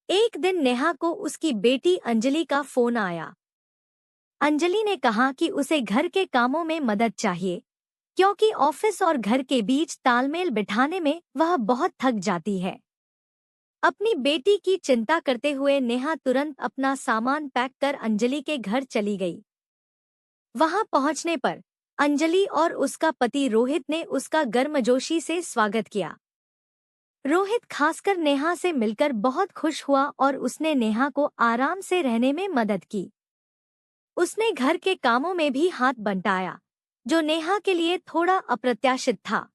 एक दिन नेहा को उसकी बेटी अंजलि का फोन आया। अंजलि ने कहा कि उसे घर के कामों में मदद चाहिए क्योंकि ऑफिस और घर के बीच तालमेल बिठाने में वह बहुत थक जाती है। अपनी बेटी की चिंता करते हुए नेहा तुरंत अपना सामान पैक कर अंजलि के घर चली गई। वहां पहुंचने पर अंजलि और उसका पति रोहित ने उसका गर्मजोशी से स्वागत किया। रोहित खासकर नेहा से मिलकर बहुत खुश हुआ और उसने नेहा को आराम से रहने में मदद की। उसने घर के कामों में भी हाथ बंटाया, जो नेहा के लिए थोड़ा अप्रत्याशित था।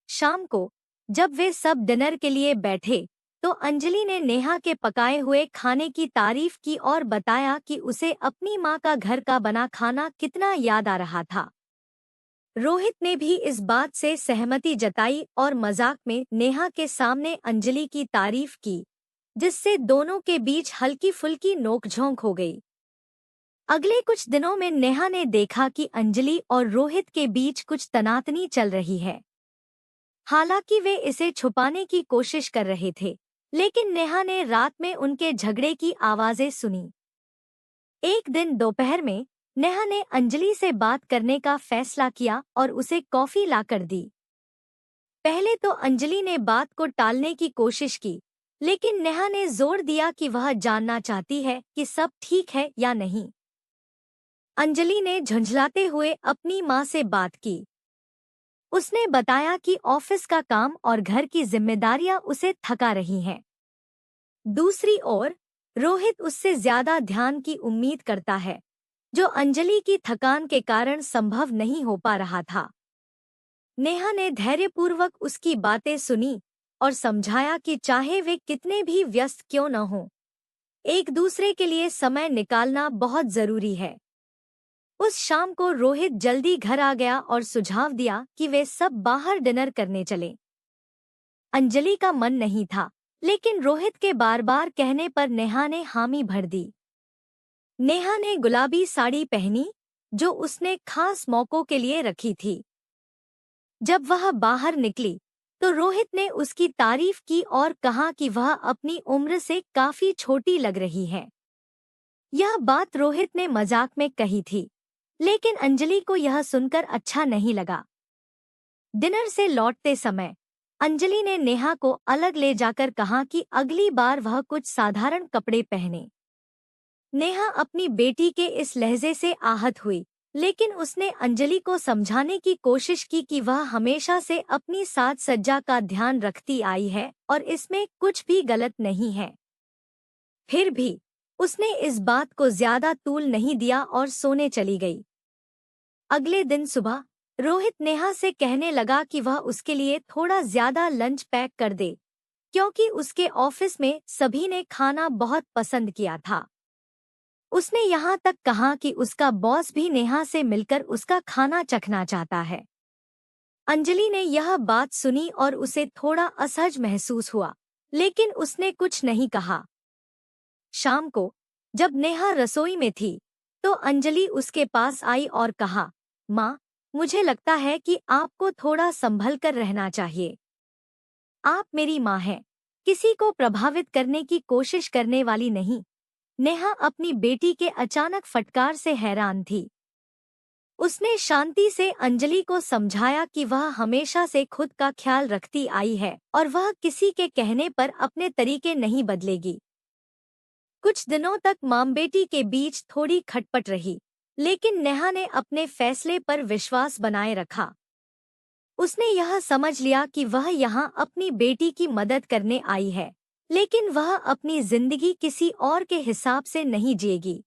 शाम को जब वे सब डिनर के लिए बैठे तो अंजलि ने नेहा के पकाए हुए खाने की तारीफ की और बताया कि उसे अपनी माँ का घर का बना खाना कितना याद आ रहा था। रोहित ने भी इस बात से सहमति जताई और मजाक में नेहा के सामने अंजलि की तारीफ की, जिससे दोनों के बीच हल्की फुल्की नोकझोंक हो गई। अगले कुछ दिनों में नेहा ने देखा कि अंजलि और रोहित के बीच कुछ तनातनी चल रही है। हालांकि वे इसे छुपाने की कोशिश कर रहे थे, लेकिन नेहा ने रात में उनके झगड़े की आवाजें सुनी। एक दिन दोपहर में नेहा ने अंजलि से बात करने का फैसला किया और उसे कॉफी लाकर दी। पहले तो अंजलि ने बात को टालने की कोशिश की, लेकिन नेहा ने जोर दिया कि वह जानना चाहती है कि सब ठीक है या नहीं। अंजलि ने झुंझलाते हुए अपनी माँ से बात की। उसने बताया कि ऑफिस का काम और घर की जिम्मेदारियां उसे थका रही हैं। दूसरी ओर रोहित उससे ज्यादा ध्यान की उम्मीद करता है, जो अंजलि की थकान के कारण संभव नहीं हो पा रहा था। नेहा ने धैर्यपूर्वक उसकी बातें सुनी और समझाया कि चाहे वे कितने भी व्यस्त क्यों न हों, एक दूसरे के लिए समय निकालना बहुत जरूरी है। उस शाम को रोहित जल्दी घर आ गया और सुझाव दिया कि वे सब बाहर डिनर करने चलें। अंजलि का मन नहीं था, लेकिन रोहित के बार बार कहने पर नेहा ने हामी भर दी। नेहा ने गुलाबी साड़ी पहनी, जो उसने खास मौकों के लिए रखी थी। जब वह बाहर निकली तो रोहित ने उसकी तारीफ की और कहा कि वह अपनी उम्र से काफी छोटी लग रही है। यह बात रोहित ने मजाक में कही थी, लेकिन अंजलि को यह सुनकर अच्छा नहीं लगा। डिनर से लौटते समय अंजलि ने नेहा को अलग ले जाकर कहा कि अगली बार वह कुछ साधारण कपड़े पहने। नेहा अपनी बेटी के इस लहजे से आहत हुई, लेकिन उसने अंजलि को समझाने की कोशिश की कि वह हमेशा से अपनी साज सज्जा का ध्यान रखती आई है और इसमें कुछ भी गलत नहीं है। फिर भी उसने इस बात को ज्यादा तूल नहीं दिया और सोने चली गई। अगले दिन सुबह रोहित नेहा से कहने लगा कि वह उसके लिए थोड़ा ज्यादा लंच पैक कर दे, क्योंकि उसके ऑफिस में सभी ने खाना बहुत पसंद किया था। उसने यहाँ तक कहा कि उसका बॉस भी नेहा से मिलकर उसका खाना चखना चाहता है। अंजलि ने यह बात सुनी और उसे थोड़ा असहज महसूस हुआ, लेकिन उसने कुछ नहीं कहा। शाम को जब नेहा रसोई में थी तो अंजलि उसके पास आई और कहा, माँ, मुझे लगता है कि आपको थोड़ा संभल कर रहना चाहिए। आप मेरी माँ हैं, किसी को प्रभावित करने की कोशिश करने वाली नहीं। नेहा अपनी बेटी के अचानक फटकार से हैरान थी। उसने शांति से अंजलि को समझाया कि वह हमेशा से खुद का ख्याल रखती आई है और वह किसी के कहने पर अपने तरीके नहीं बदलेगी। कुछ दिनों तक माँ बेटी के बीच थोड़ी खटपट रही, लेकिन नेहा ने अपने फैसले पर विश्वास बनाए रखा। उसने यह समझ लिया कि वह यहाँ अपनी बेटी की मदद करने आई है, लेकिन वह अपनी जिंदगी किसी और के हिसाब से नहीं जिएगी।